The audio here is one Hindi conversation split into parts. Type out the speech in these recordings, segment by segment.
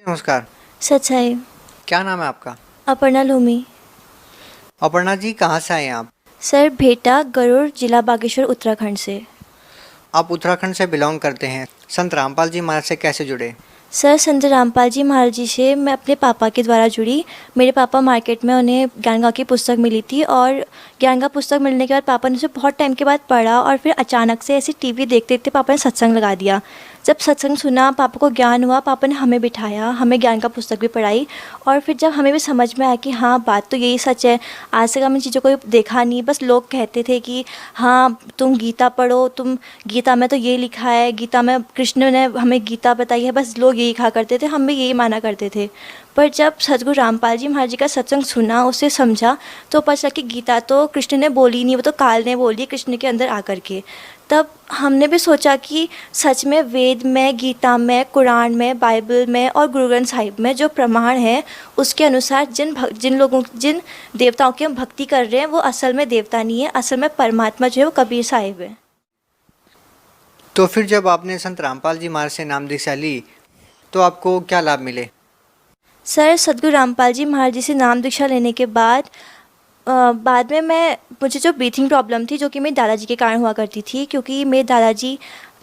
नमस्कार। सच्चाई। क्या नाम है आपका? अपर्णा लूमी। अपर्णा जी, कहाँ से आए हैं आप? सर भेटा गरुड़, जिला बागेश्वर, उत्तराखंड से। आप उत्तराखंड से बिलोंग करते हैं। संत रामपाल जी महाराज से कैसे जुड़े? सर संत रामपाल जी महाराज जी से मैं अपने पापा के द्वारा जुड़ी। मेरे पापा मार्केट में उन्हें ज्ञान की पुस्तक मिली थी और ज्ञान का पुस्तक मिलने के बाद पापा ने उसे बहुत टाइम के बाद पढ़ा और फिर अचानक से ऐसे टीवी देखते देखते पापा ने सत्संग लगा दिया। जब सत्संग सुना, पापा को ज्ञान हुआ, पापा ने हमें बिठाया, हमें ज्ञान का पुस्तक भी पढ़ाई। और फिर जब हमें भी समझ में आया कि हाँ, बात तो यही सच है। आज तक हमने चीज़ों को देखा नहीं, बस लोग कहते थे कि हाँ तुम गीता पढ़ो, तुम गीता में तो ये लिखा है, गीता में कृष्ण ने हमें गीता बताई है, बस लोग यही कहा करते थे, हम भी यही माना करते थे। पर जब सतगुरु रामपाल जी महाराज जी का सत्संग सुना, उसे समझा, तो पता चला कि गीता तो कृष्ण ने बोली नहीं, वो तो काल ने बोली कृष्ण के अंदर आकर के। तब हमने भी सोचा कि सच में वेद में, गीता में, कुरान में, बाइबल में और गुरु ग्रंथ साहिब में जो प्रमाण है, उसके अनुसार जिन देवताओं की हम भक्ति कर रहे हैं, वो असल में देवता नहीं है, असल में परमात्मा जो है वो कबीर साहिब है। तो फिर जब आपने संत रामपाल जी महाराज से नाम दीक्षा ली तो आपको क्या लाभ मिले? सर सतगुरु रामपाल जी महाराज जी से नाम दीक्षा लेने के बाद में मुझे जो ब्रीथिंग प्रॉब्लम थी, जो कि मेरे दादाजी के कारण हुआ करती थी, क्योंकि मेरे दादाजी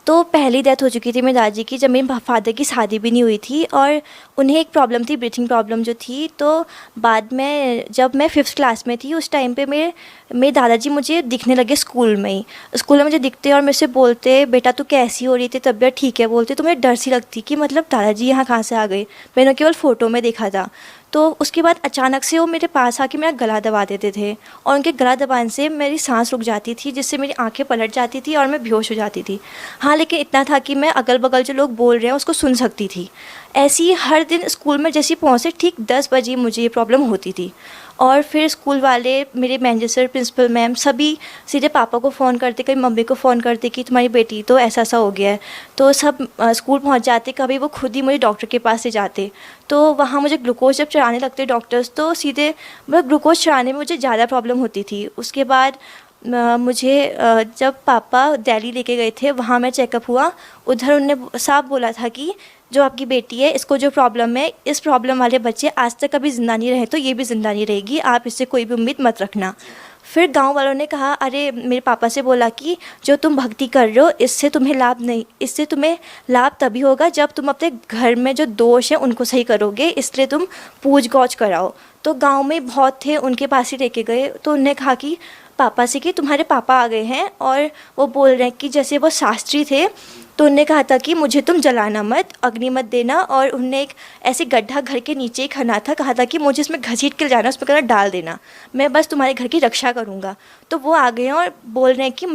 तो पहली डेथ हो चुकी थी मेरे दादाजी की, जब मेरे फादर की शादी भी नहीं हुई थी, और उन्हें एक प्रॉब्लम थी, ब्रीथिंग प्रॉब्लम जो थी। तो बाद में जब मैं 5th क्लास में थी, उस टाइम पे मेरे दादाजी मुझे दिखने लगे स्कूल में मुझे दिखते और मेरे से बोलते, बेटा तू कैसी हो रही थी, तबीयत ठीक है? बोलते तो मुझे डर सी लगती कि मतलब दादाजी यहाँ कहाँ से आ गए, मैंने केवल फ़ोटो में देखा था। तो उसके बाद अचानक से वो मेरे पास आके मेरा गला दबा देते थे और उनके गला दबाने से मेरी सांस रुक जाती थी, जिससे मेरी आंखें पलट जाती थी और मैं बेहोश हो जाती थी। हाँ, लेकिन इतना था कि मैं अगल बगल जो लोग बोल रहे हैं उसको सुन सकती थी। ऐसे ही हर दिन स्कूल में जैसे पहुँचे, ठीक 10 बजे मुझे ये प्रॉब्लम होती थी। और फिर स्कूल वाले, मेरे मैनेजर सर, प्रिंसिपल मैम, सभी सीधे पापा को फ़ोन करते, कभी मम्मी को फ़ोन करते कि तुम्हारी बेटी तो ऐसा ऐसा हो गया है। तो सब स्कूल पहुंच जाते, कभी वो खुद ही मुझे डॉक्टर के पास ले जाते। तो वहाँ मुझे ग्लूकोज जब चढ़ाने लगते डॉक्टर्स, तो सीधे मतलब ग्लूकोज चढ़ाने में मुझे ज़्यादा प्रॉब्लम होती थी। उसके बाद जब पापा दिल्ली लेके गए थे, वहाँ मैं चेकअप हुआ, उधर उनने साफ बोला था कि जो आपकी बेटी है, इसको जो प्रॉब्लम है, इस प्रॉब्लम वाले बच्चे आज तक कभी ज़िंदा नहीं रहे, तो ये भी ज़िंदा नहीं रहेगी, आप इससे कोई भी उम्मीद मत रखना। फिर गांव वालों ने कहा, अरे मेरे पापा से बोला कि जो तुम भक्ति कर रहे हो, इससे तुम्हें लाभ नहीं, इससे तुम्हें लाभ तभी होगा जब तुम अपने घर में जो दोष है उनको सही करोगे, इसलिए तुम पूज गौच कराओ। तो गांव में बहुत थे, उनके पास ही लेके गए, तो उन्होंने कहा कि पापा से कि तुम्हारे पापा आ गए हैं और वो बोल रहे हैं कि जैसे वो शास्त्री थे, तो उनने कहा था कि मुझे तुम जलाना मत, अग्नि मत देना, और उनने एक ऐसे गड्ढा घर के नीचे ही खना था, कहा था कि मुझे इसमें घसीट के जाना, उसमें कलर डाल देना, मैं बस तुम्हारे घर की रक्षा करूँगा। तो वो आ गए हैं और बोल रहे हैं कि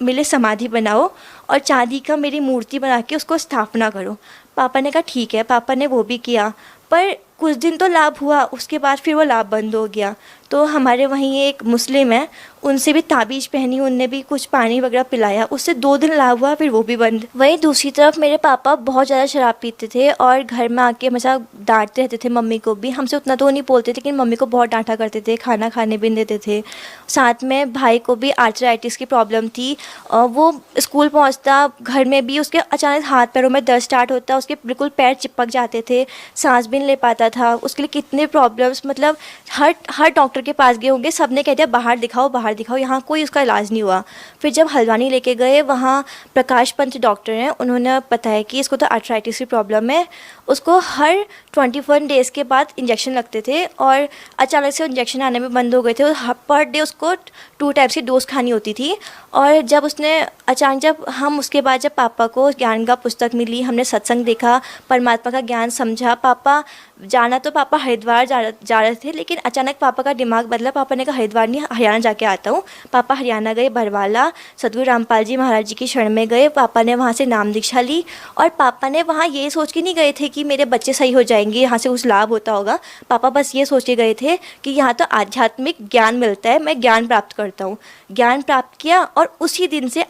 मेरे समाधि बनाओ और चांदी का मेरी मूर्ति बना के उसको स्थापना करो। पापा ने कहा ठीक है, पापा ने वो भी किया, पर कुछ दिन तो लाभ हुआ, उसके बाद फिर वो लाभ बंद हो गया। तो हमारे वहीं एक मुस्लिम है, उनसे भी ताबीज़ पहनी, उनने भी कुछ पानी वगैरह पिलाया, उससे 2 दिन लाभ हुआ, फिर वो भी बंद। वहीं दूसरी तरफ मेरे पापा बहुत ज़्यादा शराब पीते थे और घर में आके हमेशा डांटते रहते थे मम्मी को भी। हमसे उतना तो नहीं बोलते थे, लेकिन मम्मी को बहुत डांटा करते थे, खाना खाने भी नहीं देते थे। साथ में भाई को भी आर्थराइटिस की प्रॉब्लम थी, वो स्कूल पहुँचता, घर में भी उसके अचानक हाथ पैरों में दर्द स्टार्ट होता, उसके बिल्कुल पैर चिपक जाते थे, सांस भी नहीं ले पाता था। उसके लिए कितने प्रॉब्लम्स, मतलब हर डॉक्टर के पास गए होंगे, सब ने कह दिया बाहर दिखाओ, यहाँ कोई उसका इलाज नहीं हुआ। फिर जब हल्द्वानी लेके गए, वहाँ प्रकाश पंत डॉक्टर हैं, उन्होंने बताया कि इसको तो आर्थराइटिस की प्रॉब्लम है। उसको हर 21 डेज़ के बाद इंजेक्शन लगते थे और अचानक से इंजेक्शन आने में बंद हो गए थे। पर डे उसको 2 टाइम्स की डोज खानी होती थी। और जब उसके बाद जब पापा को ज्ञान का पुस्तक मिली, हमने सत्संग देखा, परमात्मा का ज्ञान समझा। पापा हरिद्वार जा रहे थे, लेकिन अचानक पापा का दिमाग बदला, पापा ने कहा हरिद्वार नहीं, हरियाणा जाके आता हूँ। पापा हरियाणा गए, बरवाला सतगुरु रामपाल जी महाराज जी की शरण में गए। पापा ने वहाँ से नाम दीक्षा ली और पापा ने वहाँ ये सोच के नहीं गए थे कि मेरे बच्चे सही हो जाएंगे, यहाँ से कुछ लाभ होता होगा। पापा बस ये सोच के गए थे कि यहाँ तो आध्यात्मिक ज्ञान मिलता है, मैं ज्ञान प्राप्त करता हूँ। ज्ञान प्राप्त किया और उसी दिन से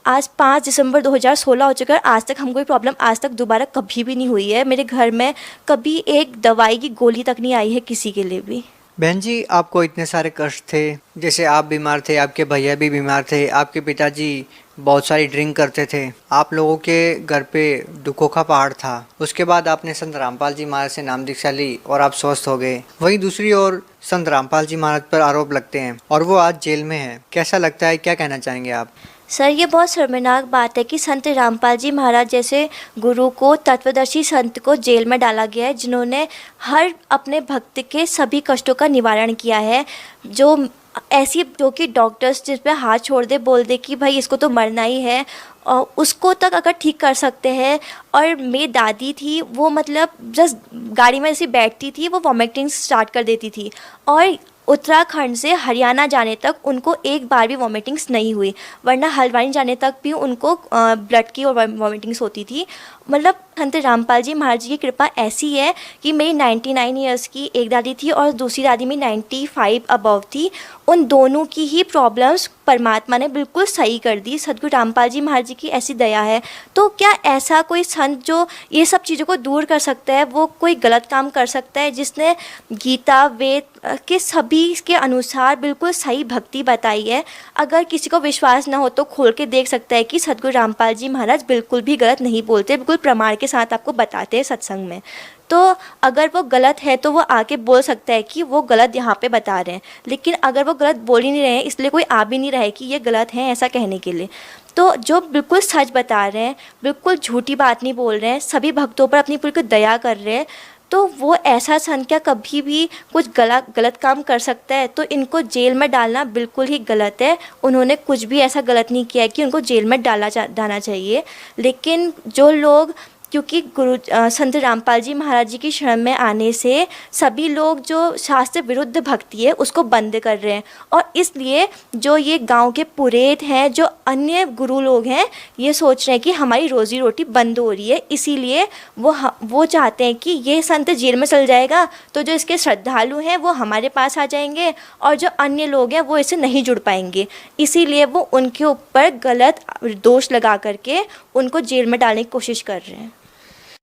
आज 5 दिसंबर 2016 हो चुका है, आज तक हम कोई प्रॉब्लम आज तक दोबारा कभी भी नहीं हुई है। मेरे घर में कभी एक दवाई की गोली तक नहीं आई है किसी के लिए भी। बहन जी, आपको इतने सारे कष्ट थे, जैसे आप बीमार थे, आपके भैया भी बीमार थे, आपके पिताजी बहुत सारी ड्रिंक करते थे, आप लोगों के घर पे दुखों का पहाड़ था। उसके बाद आपने संत रामपाल जी महाराज से नाम दीक्षा ली और आप स्वस्थ हो गए। वहीं दूसरी ओर संत रामपाल जी महाराज पर आरोप लगते हैं और वो आज जेल में है। कैसा लगता है, क्या कहना चाहेंगे आप? सर, ये बहुत शर्मनाक बात है कि संत रामपाल जी महाराज जैसे गुरु को, तत्वदर्शी संत को जेल में डाला गया है, जिन्होंने हर अपने भक्त के सभी कष्टों का निवारण किया है। जो ऐसी जो कि डॉक्टर्स जिस पे हाथ छोड़ दे, बोल दे कि भाई इसको तो मरना ही है, और उसको तक अगर ठीक कर सकते हैं। और मेरी दादी थी, वो मतलब जस्ट गाड़ी में ऐसे बैठती थी, वो वॉमिटिंग स्टार्ट कर देती थी, और उत्तराखंड से हरियाणा जाने तक उनको एक बार भी वॉमिटिंग्स नहीं हुई, वरना हल्द्वानी जाने तक भी उनको ब्लड की और वॉमिटिंग्स होती थी। मतलब संत रामपाल जी महाराज जी की कृपा ऐसी है कि मेरी 99 ईयर्स की एक दादी थी और दूसरी दादी में 95 अबव थी। उन दोनों की ही प्रॉब्लम्स परमात्मा ने बिल्कुल सही कर दी। सद्गुरु रामपाल जी महाराज जी की ऐसी दया है। तो क्या ऐसा कोई संत जो ये सब चीज़ों को दूर कर सकता है, वो कोई गलत काम कर सकता है, जिसने गीता वेद के सभी के अनुसार बिल्कुल सही भक्ति बताई है? अगर किसी को विश्वास ना हो तो खोल के देख सकता है कि सद्गुरु रामपाल जी महाराज बिल्कुल भी गलत नहीं बोलते, बिल्कुल प्रमाण के साथ आपको बताते हैं सत्संग में। तो अगर वो गलत है तो वो आके बोल सकता है कि वो गलत यहाँ पे बता रहे हैं, लेकिन अगर वो गलत बोल ही नहीं रहे हैं, इसलिए कोई आ भी नहीं रहा है कि ये गलत है ऐसा कहने के लिए। तो जो बिल्कुल सच बता रहे हैं, बिल्कुल झूठी बात नहीं बोल रहे हैं, सभी भक्तों पर अपनी पूरी दया कर रहे हैं, तो वो ऐसा संत क्या कभी भी कुछ गलत काम कर सकता है? तो इनको जेल में डालना बिल्कुल ही गलत है। उन्होंने कुछ भी ऐसा गलत नहीं किया है कि उनको जेल में डालना चाहिए। लेकिन जो लोग, क्योंकि संत रामपाल जी महाराज जी की शरण में आने से सभी लोग जो शास्त्र विरुद्ध भक्ति है उसको बंद कर रहे हैं, और इसलिए जो ये गांव के पुरोहित हैं, जो अन्य गुरु लोग हैं, ये सोच रहे हैं कि हमारी रोज़ी रोटी बंद हो रही है, इसीलिए वो चाहते हैं कि ये संत जेल में चल जाएगा तो जो इसके श्रद्धालु हैं वो हमारे पास आ जाएंगे, और जो अन्य लोग हैं वो इससे नहीं जुड़ पाएंगे। इसीलिए वो उनके ऊपर गलत दोष लगा करके उनको जेल में डालने की कोशिश कर रहे हैं।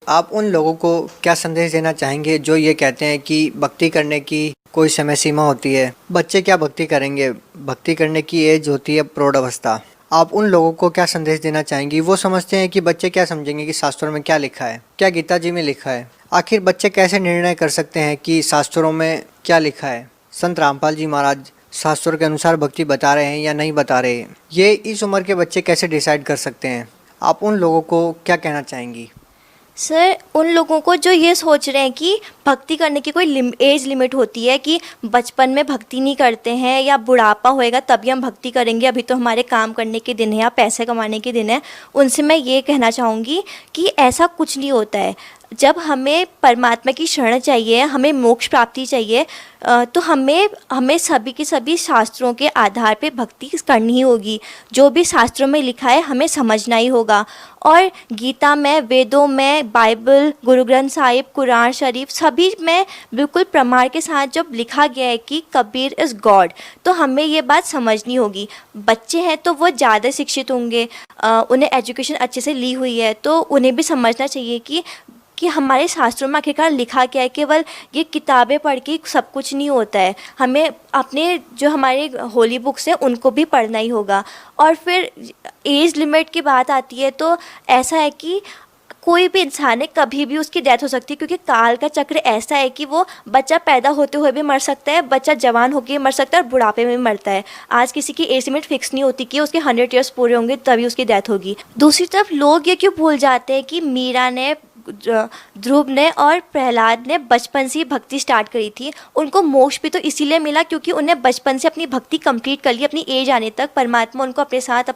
आप उन लोगों को क्या संदेश देना चाहेंगे जो ये कहते हैं कि भक्ति करने की कोई समय सीमा होती है? बच्चे क्या भक्ति करेंगे? भक्ति करने की एज होती है प्रौढ़ अवस्था। आप उन लोगों को क्या संदेश देना चाहेंगी? वो समझते हैं कि बच्चे क्या समझेंगे कि शास्त्रों में क्या लिखा है, क्या गीता जी में लिखा है। आखिर बच्चे कैसे निर्णय कर सकते हैं कि शास्त्रों में क्या लिखा है? संत रामपाल जी महाराज शास्त्रों के अनुसार भक्ति बता रहे हैं या नहीं बता रहे, ये इस उम्र के बच्चे कैसे डिसाइड कर सकते हैं? आप उन लोगों को क्या कहना चाहेंगी? सर, उन लोगों को जो ये सोच रहे हैं कि भक्ति करने की कोई एज लिमिट होती है, कि बचपन में भक्ति नहीं करते हैं या बुढ़ापा होएगा तभी हम भक्ति करेंगे, अभी तो हमारे काम करने के दिन है या पैसे कमाने के दिन है, उनसे मैं ये कहना चाहूँगी कि ऐसा कुछ नहीं होता है। जब हमें परमात्मा की शरण चाहिए, हमें मोक्ष प्राप्ति चाहिए, तो हमें सभी के सभी शास्त्रों के आधार पे भक्ति करनी ही होगी। जो भी शास्त्रों में लिखा है हमें समझना ही होगा। और गीता में, वेदों में, बाइबल, गुरु ग्रंथ साहिब, कुरान शरीफ, सभी में बिल्कुल प्रमाण के साथ जब लिखा गया है कि कबीर इज़ गॉड, तो हमें ये बात समझनी होगी। बच्चे हैं तो वो ज़्यादा शिक्षित होंगे, उन्हें एजुकेशन अच्छे से ली हुई है, तो उन्हें भी समझना चाहिए कि हमारे शास्त्रों में आखिरकार लिखा क्या है। केवल ये किताबें पढ़ के सब कुछ नहीं होता है, हमें अपने जो हमारे होली बुक्स हैं उनको भी पढ़ना ही होगा। और फिर एज लिमिट की बात आती है तो ऐसा है कि कोई भी इंसान है, कभी भी उसकी डेथ हो सकती है, क्योंकि काल का चक्र ऐसा है कि वो बच्चा पैदा होते हुए भी मर सकता है, बच्चा जवान होकर मर सकता है, और बुढ़ापे में भी मरता है। आज किसी की एज लिमिट फिक्स नहीं होती कि उसके 100 ईयर्स पूरे होंगे तभी उसकी डेथ होगी। दूसरी तरफ लोग ये क्यों भूल जाते हैं कि मीरा ने, ध्रुव ने और प्रहलाद ने बचपन से ही भक्ति स्टार्ट करी थी। उनको मोक्ष भी तो इसीलिए मिला क्योंकि उन्हें बचपन से अपनी भक्ति कंप्लीट कर ली। अपनी एज आने तक परमात्मा उनको अपने साथ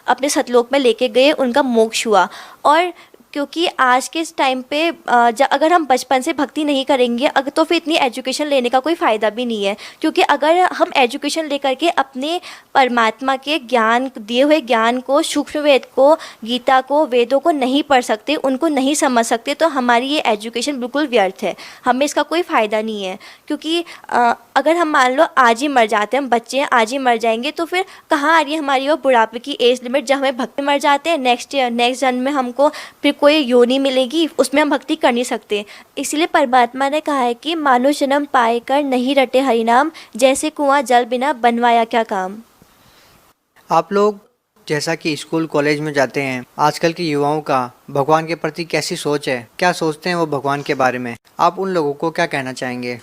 अपने सतलोक में लेके गए, उनका मोक्ष हुआ। और क्योंकि आज के टाइम पे अगर हम बचपन से भक्ति नहीं करेंगे तो फिर इतनी एजुकेशन लेने का कोई फ़ायदा भी नहीं है। क्योंकि अगर हम एजुकेशन लेकर के अपने परमात्मा के ज्ञान, दिए हुए ज्ञान को, सूक्ष्म वेद को, गीता को, वेदों को नहीं पढ़ सकते, उनको नहीं समझ सकते, तो हमारी ये एजुकेशन बिल्कुल व्यर्थ है, हमें इसका कोई फ़ायदा नहीं है। क्योंकि अगर हम मान लो आज ही मर जाते हैं, हम बच्चे हैं, आज ही मर जाएंगे, तो फिर कहाँ आ रही है हमारी वो बुढ़ापे की एज लिमिट जब हमें भक्ति मर जाते हैं, नेक्स्ट जन्म में हमको फिर कोई योनि मिलेगी, उसमें हम भक्ति कर नहीं सकते। इसलिए परमात्मा ने कहा है कि मानो जन्म पाए कर नहीं रटे हरिनाम, जैसे कुआं जल बिना बनवाया क्या काम। आप लोग जैसा कि स्कूल कॉलेज में जाते हैं, आजकल के युवाओं का भगवान के प्रति कैसी सोच है, क्या सोचते हैं वो भगवान के बारे में, आप उन लोगों को क्या कहना चाहेंगे?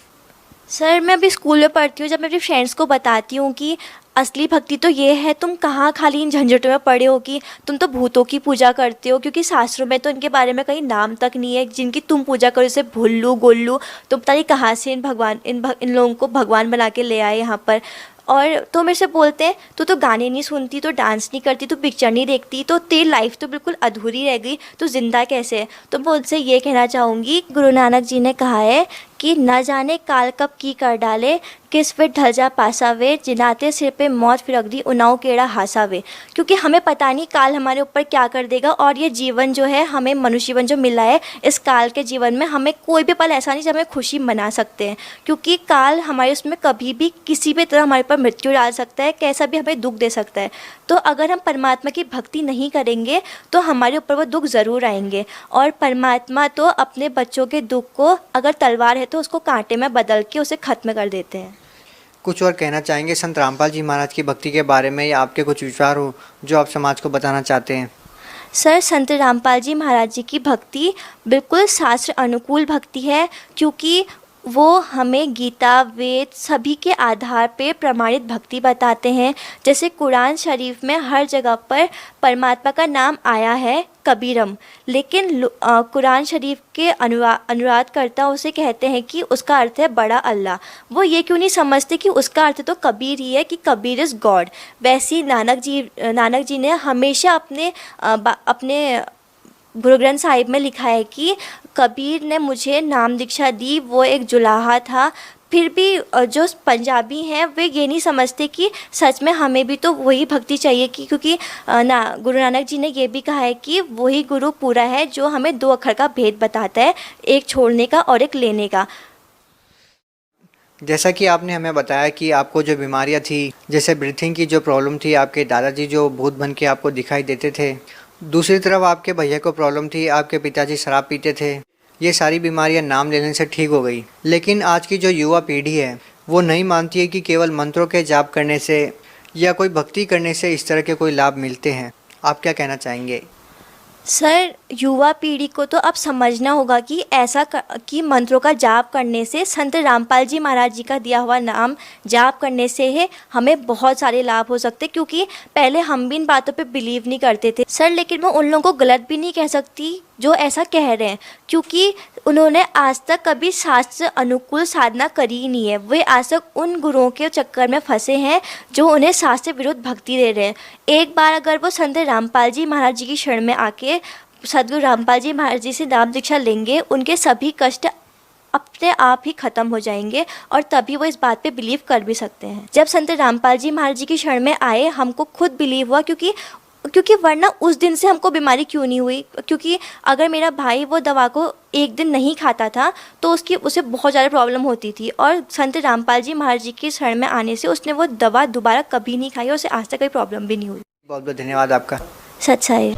सर मैं अभी स्कूल में पढ़ती हूँ, जब मैं अपने फ्रेंड्स को बताती हूँ कि असली भक्ति तो ये है, तुम कहाँ खाली इन झंझटों में पड़े हो कि तुम तो भूतों की पूजा करते हो, क्योंकि शास्त्रों में तो इनके बारे में कहीं नाम तक नहीं है जिनकी तुम पूजा करो, जैसे भुल्लू गोल्लू, तो पता नहीं कहाँ से इन लोगों को भगवान बना के ले आए यहाँ पर। और तो मेरे से बोलते हैं तू तो गाने नहीं सुनती, तो डांस नहीं करती, तो पिक्चर नहीं देखती, तो तेरी लाइफ तो बिल्कुल अधूरी रह गई, तो जिंदा कैसे है। तो मैं उनसे ये कहना चाहूँगी, गुरु नानक जी ने कहा है कि न जाने काल कब की कर डाले, किस फिर ढल जा पासावे, जिनाते सिर पे मौत फिर अगदी उनाओ केड़ा हासावे। क्योंकि हमें पता नहीं काल हमारे ऊपर क्या कर देगा, और ये जीवन जो है, हमें मनुष्य जीवन जो मिला है, इस काल के जीवन में हमें कोई भी पल ऐसा नहीं जब हमें खुशी मना सकते हैं, क्योंकि काल हमारे उसमें कभी भी किसी भी तरह हमारे ऊपर मृत्यु डाल सकता है, कैसा भी हमें दुख दे सकता है। तो अगर हम परमात्मा की भक्ति नहीं करेंगे तो हमारे ऊपर वो दुख ज़रूर आएंगे, और परमात्मा तो अपने बच्चों के दुख को अगर तलवार है तो उसको कांटे में बदल के उसे ख़त्म कर देते हैं। कुछ और कहना चाहेंगे संत रामपाल जी महाराज की भक्ति के बारे में, या आपके कुछ विचार हो जो आप समाज को बताना चाहते हैं? सर संत रामपाल जी महाराज जी की भक्ति बिल्कुल शास्त्र अनुकूल भक्ति है, क्योंकि वो हमें गीता वेद सभी के आधार पे प्रमाणित भक्ति बताते हैं। जैसे कुरान शरीफ में हर जगह पर परमात्मा का नाम आया है कबीरम, लेकिन कुरान शरीफ के अनुवादकर्ता उसे कहते हैं कि उसका अर्थ है बड़ा अल्लाह। वो ये क्यों नहीं समझते कि उसका अर्थ तो कबीर ही है, कि कबीर इज़ गॉड। वैसे ही नानक जी ने हमेशा अपने गुरु ग्रंथ साहिब में लिखा है कि कबीर ने मुझे नाम दीक्षा दी, वो एक जुलाहा था। फिर भी जो पंजाबी हैं वे ये नहीं समझते कि सच में हमें भी तो वही भक्ति चाहिए, कि क्योंकि गुरु नानक जी ने ये भी कहा है कि वही गुरु पूरा है जो हमें 2 अक्षर का भेद बताता है, एक छोड़ने का और एक लेने का। जैसा कि आपने हमें बताया कि आपको जो बीमारियां थी, जैसे ब्रीथिंग की जो प्रॉब्लम थी, आपके दादाजी जो भूत बन के आपको दिखाई देते थे, दूसरी तरफ आपके भैया को प्रॉब्लम थी, आपके पिताजी शराब पीते थे, ये सारी बीमारियां नाम लेने से ठीक हो गई। लेकिन आज की जो युवा पीढ़ी है वो नहीं मानती है कि केवल मंत्रों के जाप करने से या कोई भक्ति करने से इस तरह के कोई लाभ मिलते हैं। आप क्या कहना चाहेंगे? सर युवा पीढ़ी को तो अब समझना होगा कि कि मंत्रों का जाप करने से, संत रामपाल जी महाराज जी का दिया हुआ नाम जाप करने से है हमें बहुत सारे लाभ हो सकते, क्योंकि पहले हम भी इन बातों पे बिलीव नहीं करते थे सर। लेकिन मैं उन लोगों को गलत भी नहीं कह सकती जो ऐसा कह रहे हैं, क्योंकि उन्होंने आज तक कभी शास्त्र अनुकूल साधना करी ही नहीं है। वे आज तक उन गुरुओं के चक्कर में फंसे हैं जो उन्हें शास्त्र विरुद्ध भक्ति दे रहे हैं। एक बार अगर वो संत रामपाल जी महाराज जी की शरण में आके सदगुरु रामपाल जी महाराज जी से नाम दीक्षा लेंगे, उनके सभी कष्ट अपने आप ही ख़त्म हो जाएंगे, और तभी वो इस बात पे बिलीव कर भी सकते हैं। जब संत रामपाल जी महाराज जी की शरण में आए, हमको खुद बिलीव हुआ, क्योंकि वरना उस दिन से हमको बीमारी क्यों नहीं हुई। क्योंकि अगर मेरा भाई वो दवा को एक दिन नहीं खाता था तो उसे बहुत ज़्यादा प्रॉब्लम होती थी, और संत रामपाल जी महाराज जी की शरण में आने से उसने वो दवा दोबारा कभी नहीं खाई, और उसे आज तक कोई प्रॉब्लम भी नहीं हुई। बहुत बहुत धन्यवाद आपका। सच है।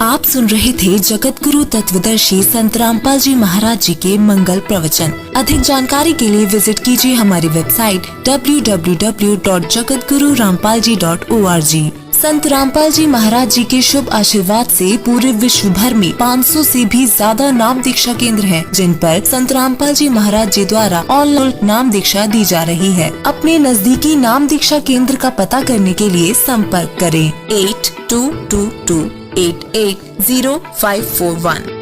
आप सुन रहे थे जगत गुरु तत्वदर्शी संत रामपाल जी महाराज जी के मंगल प्रवचन। अधिक जानकारी के लिए विजिट कीजिए हमारी वेबसाइट www.jagatgururampalji.org। संत रामपाल जी महाराज जी के शुभ आशीर्वाद से पूरे विश्व भर में 500 से भी ज्यादा नाम दीक्षा केंद्र हैं, जिन पर संत रामपाल जी महाराज जी द्वारा ऑनलाइन नाम दीक्षा दी जा रही है। अपने नजदीकी नाम दीक्षा केंद्र का पता करने के लिए संपर्क करें 8222880541।